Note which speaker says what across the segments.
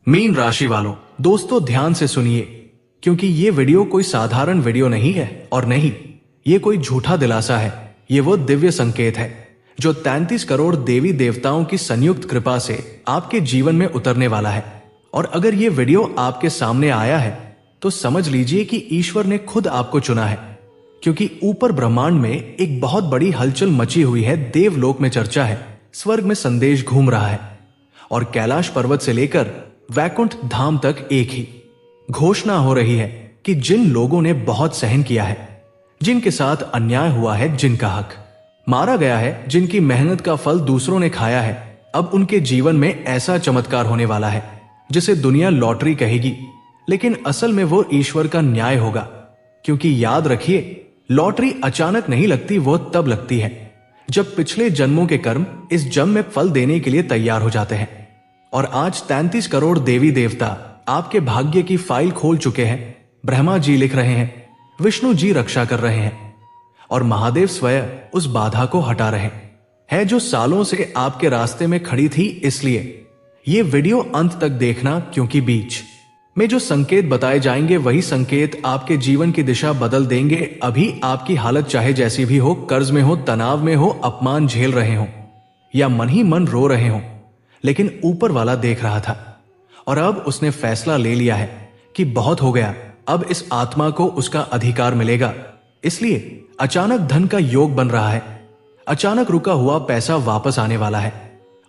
Speaker 1: Mean राशि वालों, दोस्तों ध्यान से सुनिए, क्योंकि ये वीडियो कोई साधारण वीडियो नहीं है और नहीं ये कोई झूठा दिलासा है। ये वो दिव्य संकेत है जो 33 करोड़ देवी देवताओं की संयुक्त कृपा से आपके जीवन में उतरने वाला है। और अगर ये वीडियो आपके सामने आया है तो समझ लीजिए कि ईश्वर ने खुद आपको चुना है, क्योंकि ऊपर ब्रह्मांड में एक बहुत बड़ी हलचल मची हुई है। देवलोक में चर्चा है, स्वर्ग में संदेश घूम रहा है और कैलाश पर्वत से लेकर वैकुंठ धाम तक एक ही घोषणा हो रही है कि जिन लोगों ने बहुत सहन किया है, जिनके साथ अन्याय हुआ है, जिनका हक मारा गया है, जिनकी मेहनत का फल दूसरों ने खाया है, अब उनके जीवन में ऐसा चमत्कार होने वाला है जिसे दुनिया लॉटरी कहेगी, लेकिन असल में वो ईश्वर का न्याय होगा। क्योंकि याद रखिए, लॉटरी अचानक नहीं लगती, वो तब लगती है जब पिछले जन्मों के कर्म इस जन्म में फल देने के लिए तैयार हो जाते हैं। और आज 33 करोड़ देवी देवता आपके भाग्य की फाइल खोल चुके हैं। ब्रह्मा जी लिख रहे हैं, विष्णु जी रक्षा कर रहे हैं और महादेव स्वयं उस बाधा को हटा रहे हैं जो सालों से आपके रास्ते में खड़ी थी। इसलिए ये वीडियो अंत तक देखना, क्योंकि बीच में जो संकेत बताए जाएंगे वही संकेत आपके जीवन की दिशा बदल देंगे। अभी आपकी हालत चाहे जैसी भी हो, कर्ज में हो, तनाव में हो, अपमान झेल रहे हो या मन ही मन रो रहे हो, लेकिन ऊपर वाला देख रहा था और अब उसने फैसला ले लिया है कि बहुत हो गया, अब इस आत्मा को उसका अधिकार मिलेगा। इसलिए अचानक धन का योग बन रहा है, अचानक रुका हुआ पैसा वापस आने वाला है,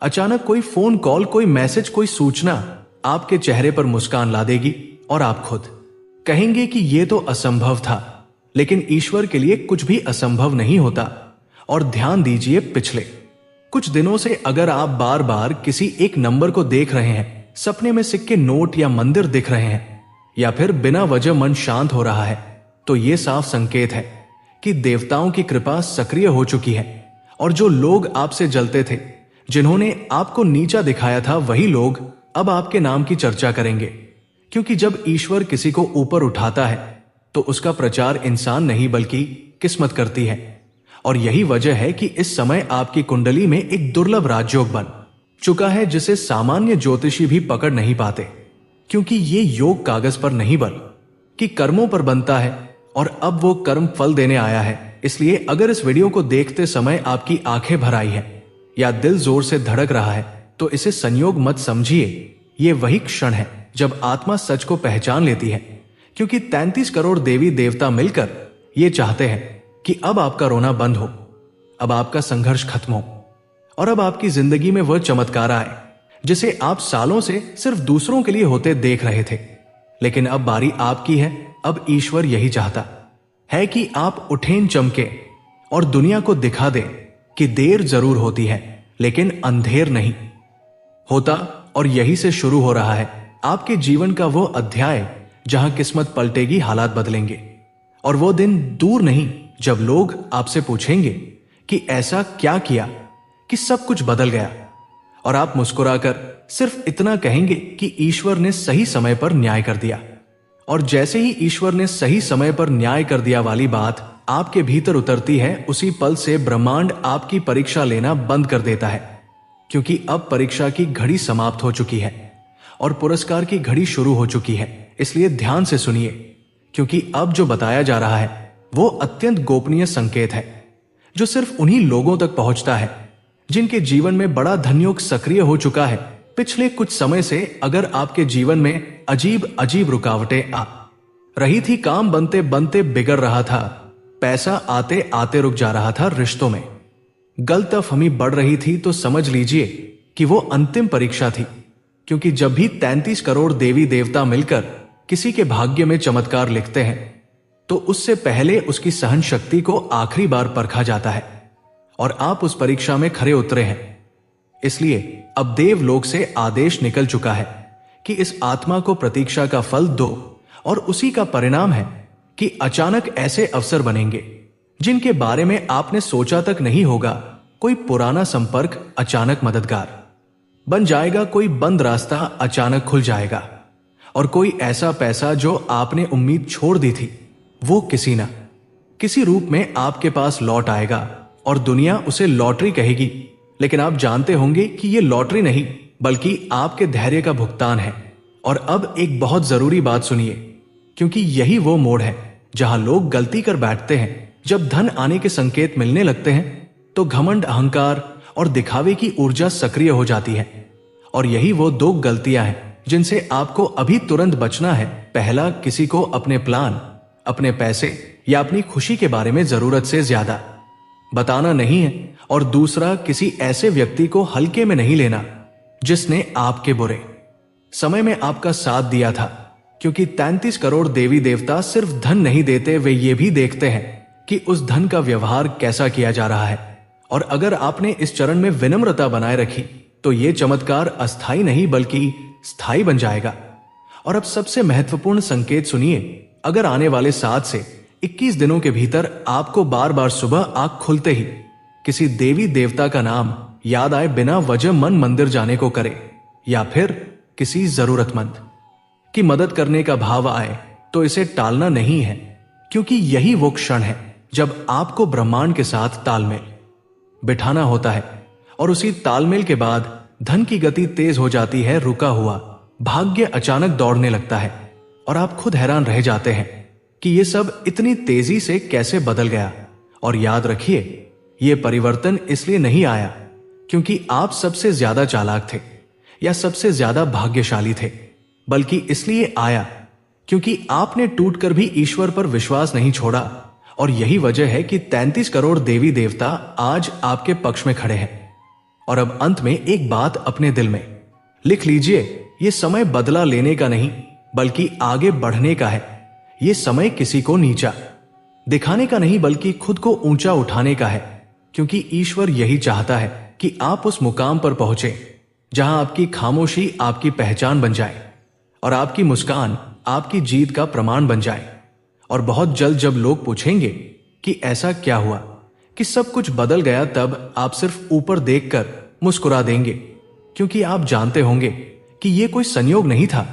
Speaker 1: अचानक कोई फोन कॉल, कोई मैसेज, कोई सूचना आपके चेहरे पर मुस्कान ला देगी और आप खुद कहेंगे कि यह तो असंभव था। लेकिन ईश्वर के लिए कुछ भी असंभव नहीं होता। और ध्यान दीजिए, पिछले कुछ दिनों से अगर आप बार बार किसी एक नंबर को देख रहे हैं, सपने में सिक्के, नोट या मंदिर दिख रहे हैं, या फिर बिना वजह मन शांत हो रहा है, तो ये साफ संकेत है कि देवताओं की कृपा सक्रिय हो चुकी है। और जो लोग आपसे जलते थे, जिन्होंने आपको नीचा दिखाया था, वही लोग अब आपके नाम की चर्चा करेंगे। क्योंकि जब ईश्वर किसी को ऊपर उठाता है तो उसका प्रचार इंसान नहीं बल्कि किस्मत करती है। और यही वजह है कि इस समय आपकी कुंडली में एक दुर्लभ राजयोग बन चुका है जिसे सामान्य ज्योतिषी भी पकड़ नहीं पाते। क्योंकि ये योग कागज पर नहीं बल्कि कर्मों पर बनता है और अब वो कर्म फल देने आया है। इसलिए अगर इस वीडियो को देखते समय आपकी आंखें भर आई है या दिल जोर से धड़क रहा है तो इसे संयोग मत समझिए। ये वही क्षण है जब आत्मा सच को पहचान लेती है। क्योंकि 33 करोड़ देवी देवता मिलकर ये चाहते हैं कि अब आपका रोना बंद हो, अब आपका संघर्ष खत्म हो और अब आपकी जिंदगी में वह चमत्कार आए जिसे आप सालों से सिर्फ दूसरों के लिए होते देख रहे थे। लेकिन अब बारी आपकी है। अब ईश्वर यही चाहता है कि आप उठें, चमके और दुनिया को दिखा दें कि देर जरूर होती है लेकिन अंधेर नहीं होता। और यही से शुरू हो रहा है आपके जीवन का वो अध्याय जहां किस्मत पलटेगी, हालात बदलेंगे। और वो दिन दूर नहीं जब लोग आपसे पूछेंगे कि ऐसा क्या किया कि सब कुछ बदल गया, और आप मुस्कुराकर सिर्फ इतना कहेंगे कि ईश्वर ने सही समय पर न्याय कर दिया। और जैसे ही ईश्वर ने सही समय पर न्याय कर दिया वाली बात आपके भीतर उतरती है, उसी पल से ब्रह्मांड आपकी परीक्षा लेना बंद कर देता है। क्योंकि अब परीक्षा की घड़ी समाप्त हो चुकी है और पुरस्कार की घड़ी शुरू हो चुकी है। इसलिए ध्यान से सुनिए, क्योंकि अब जो बताया जा रहा है वो अत्यंत गोपनीय संकेत है जो सिर्फ उन्हीं लोगों तक पहुंचता है जिनके जीवन में बड़ा धनयोग सक्रिय हो चुका है। पिछले कुछ समय से अगर आपके जीवन में अजीब अजीब रुकावटें आ रही थी, काम बनते बनते बिगड़ रहा था, पैसा आते आते रुक जा रहा था, रिश्तों में गलतफहमी बढ़ रही थी, तो समझ लीजिए कि वो अंतिम परीक्षा थी। क्योंकि जब भी 33 करोड़ देवी देवता मिलकर किसी के भाग्य में चमत्कार लिखते हैं तो उससे पहले उसकी सहन शक्ति को आखिरी बार परखा जाता है और आप उस परीक्षा में खरे उतरे हैं। इसलिए अब देवलोक से आदेश निकल चुका है कि इस आत्मा को प्रतीक्षा का फल दो। और उसी का परिणाम है कि अचानक ऐसे अवसर बनेंगे जिनके बारे में आपने सोचा तक नहीं होगा। कोई पुराना संपर्क अचानक मददगार बन जाएगा, कोई बंद रास्ता अचानक खुल जाएगा और कोई ऐसा पैसा जो आपने उम्मीद छोड़ दी थी वो किसी ना किसी रूप में आपके पास लौट आएगा। और दुनिया उसे लॉटरी कहेगी, लेकिन आप जानते होंगे कि ये लॉटरी नहीं बल्कि आपके धैर्य का भुगतान है। और अब एक बहुत जरूरी बात सुनिए, क्योंकि यही वो मोड़ है जहां लोग गलती कर बैठते हैं। जब धन आने के संकेत मिलने लगते हैं तो घमंड, अहंकार और दिखावे की ऊर्जा सक्रिय हो जाती है। और यही वो दो गलतियां हैं जिनसे आपको अभी तुरंत बचना है। पहला, किसी को अपने प्लान, अपने पैसे या अपनी खुशी के बारे में जरूरत से ज्यादा बताना नहीं है। और दूसरा, किसी ऐसे व्यक्ति को हल्के में नहीं लेना जिसने आपके बुरे समय में आपका साथ दिया था, क्योंकि 33 करोड़ देवी देवता सिर्फ धन नहीं देते, वे ये भी देखते हैं कि उस धन का व्यवहार कैसा किया जा रहा है। और अगर आपने इस चरण में विनम्रता बनाए रखी तो ये चमत्कार अस्थाई नहीं बल्कि स्थायी बन जाएगा। और अब सबसे महत्वपूर्ण संकेत सुनिए। अगर आने वाले 7 से 21 दिनों के भीतर आपको बार बार सुबह आंख खुलते ही किसी देवी देवता का नाम याद आए, बिना वजह मन मंदिर जाने को करे, या फिर किसी जरूरतमंद की मदद करने का भाव आए, तो इसे टालना नहीं है, क्योंकि यही वो क्षण है जब आपको ब्रह्मांड के साथ तालमेल बिठाना होता है। और उसी तालमेल के बाद धन की गति तेज हो जाती है। रुका हुआ भाग्य अचानक दौड़ने लगता है और आप खुद हैरान रह जाते हैं कि ये सब इतनी तेजी से कैसे बदल गया। और याद रखिए, ये परिवर्तन इसलिए नहीं आया क्योंकि आप सबसे ज्यादा चालाक थे या सबसे ज्यादा भाग्यशाली थे, बल्कि इसलिए आया क्योंकि आपने टूटकर भी ईश्वर पर विश्वास नहीं छोड़ा। और यही वजह है कि 33 करोड़ देवी देवता आज आपके पक्ष में खड़े हैं। और अब अंत में एक बात अपने दिल में लिख लीजिए, ये समय बदला लेने का नहीं बल्कि आगे बढ़ने का है। ये समय किसी को नीचा दिखाने का नहीं बल्कि खुद को ऊंचा उठाने का है, क्योंकि ईश्वर यही चाहता है कि आप उस मुकाम पर पहुंचे जहां आपकी खामोशी आपकी पहचान बन जाए और आपकी मुस्कान आपकी जीत का प्रमाण बन जाए। और बहुत जल्द जब लोग पूछेंगे कि ऐसा क्या हुआ कि सब कुछ बदल गया, तब आप सिर्फ ऊपर देखकर मुस्कुरा देंगे, क्योंकि आप जानते होंगे कि यह कोई संयोग नहीं था।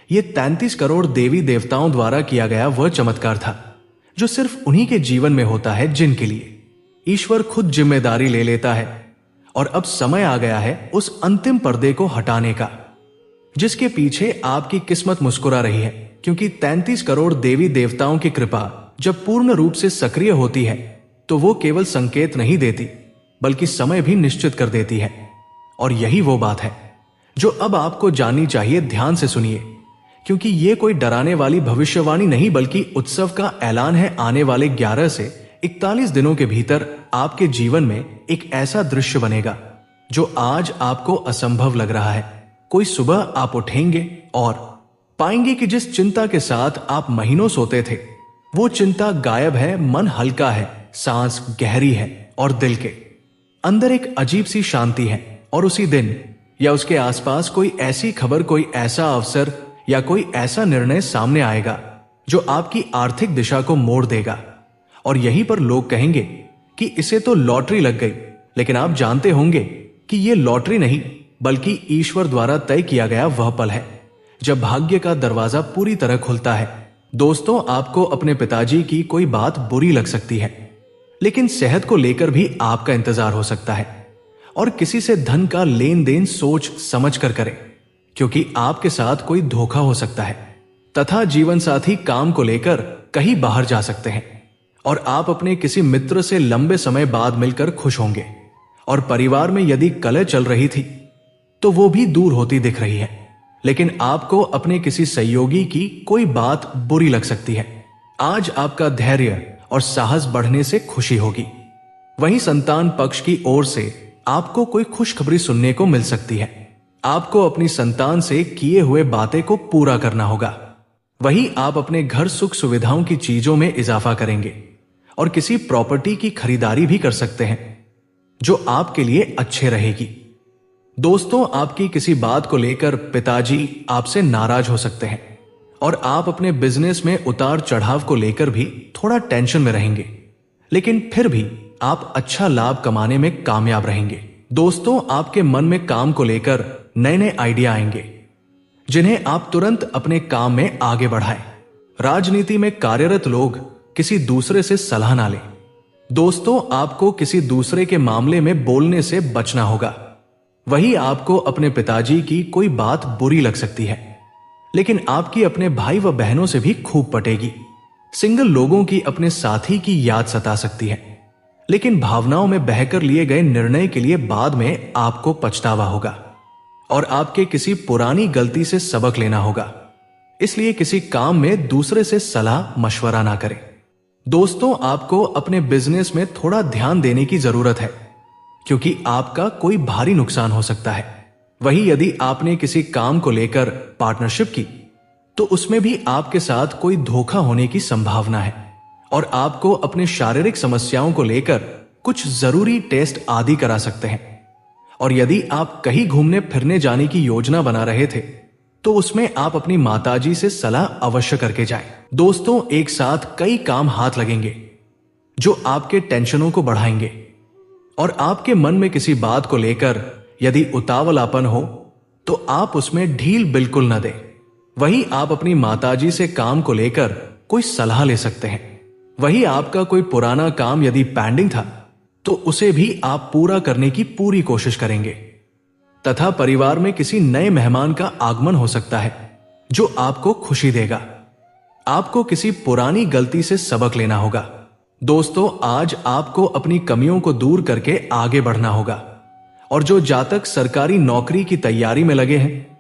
Speaker 1: यह 33 करोड़ देवी देवताओं द्वारा किया गया वह चमत्कार था जो सिर्फ उन्हीं के जीवन में होता है जिनके लिए ईश्वर खुद जिम्मेदारी ले लेता है। और अब समय आ गया है उस अंतिम पर्दे को हटाने का जिसके पीछे आपकी किस्मत मुस्कुरा रही है, क्योंकि 33 करोड़ देवी देवताओं की कृपा जब पूर्ण रूप से सक्रिय होती है तो वो केवल संकेत नहीं देती बल्कि समय भी निश्चित कर देती है। और यही वो बात है जो अब आपको जाननी चाहिए। ध्यान से सुनिए, क्योंकि ये कोई डराने वाली भविष्यवाणी नहीं बल्कि उत्सव का ऐलान है। आने वाले 11 से 41 दिनों के भीतर आपके जीवन में एक ऐसा दृश्य बनेगा जो आज आपको असंभव लग रहा है। कोई सुबह आप उठेंगे और पाएंगे कि जिस चिंता के साथ आप महीनों सोते थे वो चिंता गायब है, मन हल्का है, सांस गहरी है और दिल के अंदर एक अजीब सी शांति है। और उसी दिन या उसके आसपास कोई ऐसी खबर, कोई ऐसा अवसर या कोई ऐसा निर्णय सामने आएगा जो आपकी आर्थिक दिशा को मोड़ देगा। और यहीं पर लोग कहेंगे कि इसे तो लॉटरी लग गई, लेकिन आप जानते होंगे कि यह लॉटरी नहीं बल्कि ईश्वर द्वारा तय किया गया वह पल है जब भाग्य का दरवाजा पूरी तरह खुलता है। दोस्तों, आपको अपने पिताजी की कोई बात बुरी लग सकती है, लेकिन सेहत को लेकर भी आपका इंतजार हो सकता है। और किसी से धन का लेन देन सोच समझ कर करें, क्योंकि आपके साथ कोई धोखा हो सकता है। तथा जीवन साथी काम को लेकर कहीं बाहर जा सकते हैं और आप अपने किसी मित्र से लंबे समय बाद मिलकर खुश होंगे। और परिवार में यदि कलह चल रही थी तो वो भी दूर होती दिख रही है। लेकिन आपको अपने किसी सहयोगी की कोई बात बुरी लग सकती है। आज आपका धैर्य और साहस बढ़ने से खुशी होगी। वहीं संतान पक्ष की ओर से आपको कोई खुशखबरी सुनने को मिल सकती है। आपको अपनी संतान से किए हुए बातें को पूरा करना होगा। वहीं आप अपने घर सुख सुविधाओं की चीजों में इजाफा करेंगे और किसी प्रॉपर्टी की खरीदारी भी कर सकते हैं जो आपके लिए अच्छे रहेगी। दोस्तों, आपकी किसी बात को लेकर पिताजी आपसे नाराज हो सकते हैं और आप अपने बिजनेस में उतार चढ़ाव को लेकर भी थोड़ा टेंशन में रहेंगे, लेकिन फिर भी आप अच्छा लाभ कमाने में कामयाब रहेंगे। दोस्तों, आपके मन में काम को लेकर नए नए आइडिया आएंगे जिन्हें आप तुरंत अपने काम में आगे बढ़ाएं। राजनीति में कार्यरत लोग किसी दूसरे से सलाह ना लें। दोस्तों, आपको किसी दूसरे के मामले में बोलने से बचना होगा। वही आपको अपने पिताजी की कोई बात बुरी लग सकती है, लेकिन आपकी अपने भाई व बहनों से भी खूब पटेगी। सिंगल लोगों की अपने साथी की याद सता सकती है, लेकिन भावनाओं में बहकर लिए गए निर्णय के लिए बाद में आपको पछतावा होगा और आपके किसी पुरानी गलती से सबक लेना होगा। इसलिए किसी काम में दूसरे से सलाह मशवरा ना करें। दोस्तों, आपको अपने बिजनेस में थोड़ा ध्यान देने की जरूरत है, क्योंकि आपका कोई भारी नुकसान हो सकता है। वहीं यदि आपने किसी काम को लेकर पार्टनरशिप की, तो उसमें भी आपके साथ कोई धोखा होने की संभावना है और आपको अपने शारीरिक समस्याओं को लेकर कुछ जरूरी टेस्ट आदि करा सकते हैं। और यदि आप कहीं घूमने फिरने जाने की योजना बना रहे थे, तो उसमें आप अपनी माताजी से सलाह अवश्य करके जाएं। दोस्तों, एक साथ कई काम हाथ लगेंगे जो आपके टेंशनों को बढ़ाएंगे और आपके मन में किसी बात को लेकर यदि उतावलापन हो तो आप उसमें ढील बिल्कुल न दें। वही आप अपनी माताजी से काम को लेकर कोई सलाह ले सकते हैं। वही आपका कोई पुराना काम यदि पेंडिंग था, तो उसे भी आप पूरा करने की पूरी कोशिश करेंगे। तथा परिवार में किसी नए मेहमान का आगमन हो सकता है जो आपको खुशी देगा। आपको किसी पुरानी गलती से सबक लेना होगा। दोस्तों, आज आपको अपनी कमियों को दूर करके आगे बढ़ना होगा और जो जातक सरकारी नौकरी की तैयारी में लगे हैं,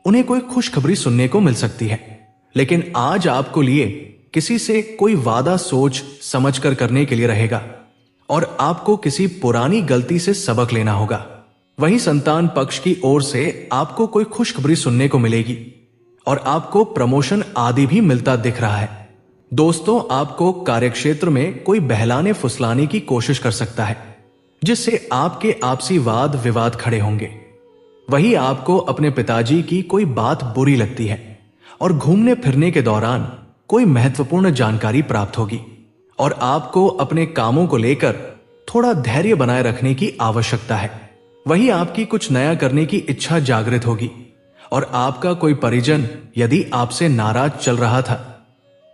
Speaker 1: उन्हें कोई खुशखबरी सुनने को मिल सकती है। लेकिन आज आपको लिए किसी से कोई वादा सोच समझकर करने के लिए रहेगा और आपको किसी पुरानी गलती से सबक लेना होगा। वहीं संतान पक्ष की ओर से आपको कोई खुशखबरी सुनने को मिलेगी और आपको प्रमोशन आदि भी मिलता दिख रहा है। दोस्तों, आपको कार्यक्षेत्र में कोई बहलाने फुसलाने की कोशिश कर सकता है, जिससे आपके आपसी वाद विवाद खड़े होंगे। वही आपको अपने पिताजी की कोई बात बुरी लगती है और घूमने फिरने के दौरान कोई महत्वपूर्ण जानकारी प्राप्त होगी और आपको अपने कामों को लेकर थोड़ा धैर्य बनाए रखने की आवश्यकता है। वही आपकी कुछ नया करने की इच्छा जागृत होगी और आपका कोई परिजन यदि आपसे नाराज चल रहा था,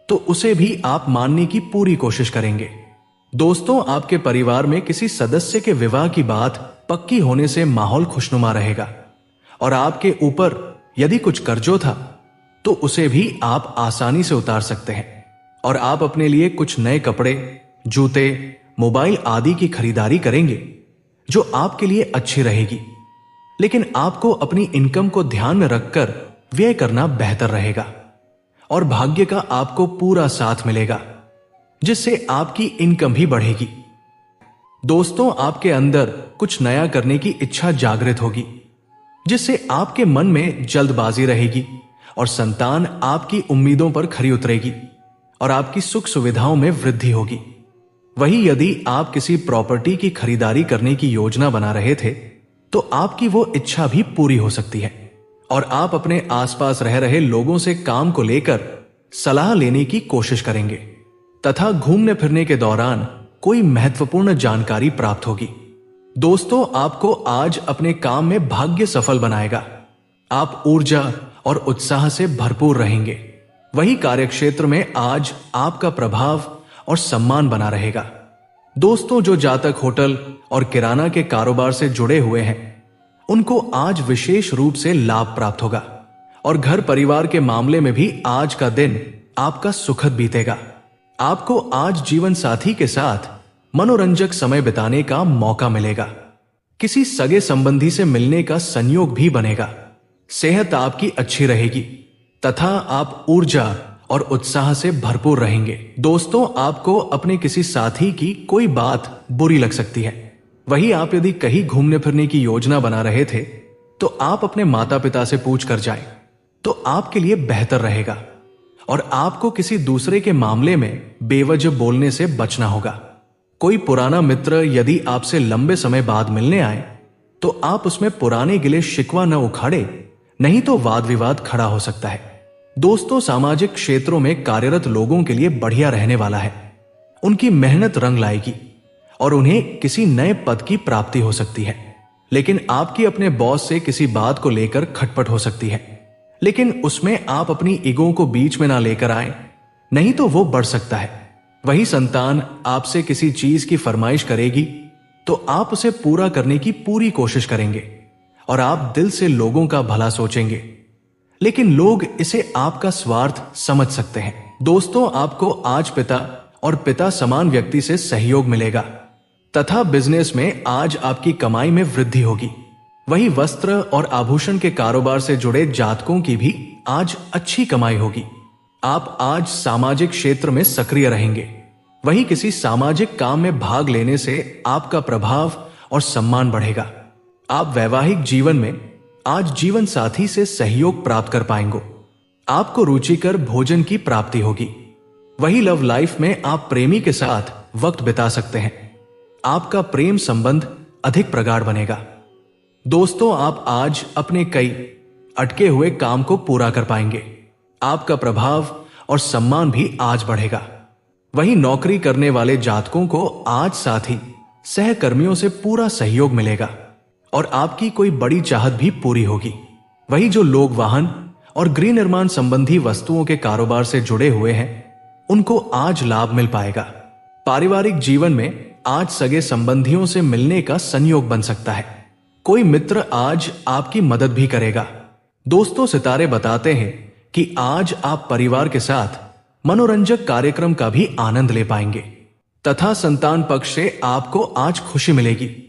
Speaker 1: तो उसे भी आप मानने की पूरी कोशिश करेंगे। दोस्तों, आपके परिवार में किसी सदस्य के विवाह की बात पक्की होने से माहौल खुशनुमा रहेगा और आपके ऊपर यदि कुछ कर्जों था, तो उसे भी आप आसानी से उतार सकते हैं और आप अपने लिए कुछ नए कपड़े, जूते, मोबाइल आदि की खरीदारी करेंगे जो आपके लिए अच्छी रहेगी। लेकिन आपको अपनी इनकम को ध्यान में रखकर व्यय करना बेहतर रहेगा और भाग्य का आपको पूरा साथ मिलेगा, जिससे आपकी इनकम भी बढ़ेगी। दोस्तों, आपके अंदर कुछ नया करने की इच्छा जागृत होगी, जिससे आपके मन में जल्दबाजी रहेगी और संतान आपकी उम्मीदों पर खरी उतरेगी और आपकी सुख सुविधाओं में वृद्धि होगी। वहीं यदि आप किसी प्रॉपर्टी की खरीदारी करने की योजना बना रहे थे, तो आपकी वो इच्छा भी पूरी हो सकती है और आप अपने आसपास रह रहे लोगों से काम को लेकर सलाह लेने की कोशिश करेंगे तथा घूमने फिरने के दौरान कोई महत्वपूर्ण जानकारी प्राप्त होगी। दोस्तों, आपको आज अपने काम में भाग्य सफल बनाएगा। आप ऊर्जा और उत्साह से भरपूर रहेंगे। वही कार्यक्षेत्र में आज आपका प्रभाव और सम्मान बना रहेगा। दोस्तों, जो जातक होटल और किराना के कारोबार से जुड़े हुए हैं, उनको आज विशेष रूप से लाभ प्राप्त होगा और घर परिवार के मामले में भी आज का दिन आपका सुखद बीतेगा। आपको आज जीवन साथी के साथ मनोरंजक समय बिताने का मौका मिलेगा। किसी सगे संबंधी से मिलने का संयोग भी बनेगा। सेहत आपकी अच्छी रहेगी तथा आप ऊर्जा और उत्साह से भरपूर रहेंगे। दोस्तों, आपको अपने किसी साथी की कोई बात बुरी लग सकती है। वही आप यदि कहीं घूमने फिरने की योजना बना रहे थे, तो आप अपने माता पिता से पूछ कर जाएं, तो आपके लिए बेहतर रहेगा और आपको किसी दूसरे के मामले में बेवजह बोलने से बचना होगा। कोई पुराना मित्र यदि आपसे लंबे समय बाद मिलने आए, तो आप उसमें पुराने गिले शिकवा न उखाड़े, नहीं तो वाद विवाद खड़ा हो सकता है। दोस्तों, सामाजिक क्षेत्रों में कार्यरत लोगों के लिए बढ़िया रहने वाला है। उनकी मेहनत रंग लाएगी और उन्हें किसी नए पद की प्राप्ति हो सकती है। लेकिन आपकी अपने बॉस से किसी बात को लेकर खटपट हो सकती है, लेकिन उसमें आप अपनी ईगो को बीच में ना लेकर आए, नहीं तो वो बढ़ सकता है। वही संतान आपसे किसी चीज की फरमाइश करेगी, तो आप उसे पूरा करने की पूरी कोशिश करेंगे और आप दिल से लोगों का भला सोचेंगे। लेकिन लोग इसे आपका स्वार्थ समझ सकते हैं। दोस्तों, आपको आज पिता और पिता समान व्यक्ति से सहयोग मिलेगा तथा बिजनेस में आज आपकी कमाई में वृद्धि होगी। वही वस्त्र और आभूषण के कारोबार से जुड़े जातकों की भी आज अच्छी कमाई होगी। आप आज सामाजिक क्षेत्र में सक्रिय रहेंगे। वही किसी सामाजिक काम में भाग लेने से आपका प्रभाव और सम्मान बढ़ेगा। आप वैवाहिक जीवन में आज जीवन साथी से सहयोग प्राप्त कर पाएंगे। आपको रुचिकर भोजन की प्राप्ति होगी। वही लव लाइफ में आप प्रेमी के साथ वक्त बिता सकते हैं। आपका प्रेम संबंध अधिक प्रगाढ़ बनेगा। दोस्तों, आप आज अपने कई अटके हुए काम को पूरा कर पाएंगे। आपका प्रभाव और सम्मान भी आज बढ़ेगा। वही नौकरी करने वाले जातकों को आज साथी सहकर्मियों से पूरा सहयोग मिलेगा और आपकी कोई बड़ी चाहत भी पूरी होगी। वही जो लोग वाहन और गृह निर्माण संबंधी वस्तुओं के कारोबार से जुड़े हुए हैं, उनको आज लाभ मिल पाएगा। पारिवारिक जीवन में आज सगे संबंधियों से मिलने का संयोग बन सकता है। कोई मित्र आज आपकी मदद भी करेगा। दोस्तों, सितारे बताते हैं कि आज आप परिवार के साथ मनोरंजक कार्यक्रम का भी आनंद ले पाएंगे तथा संतान पक्ष से आपको आज खुशी मिलेगी।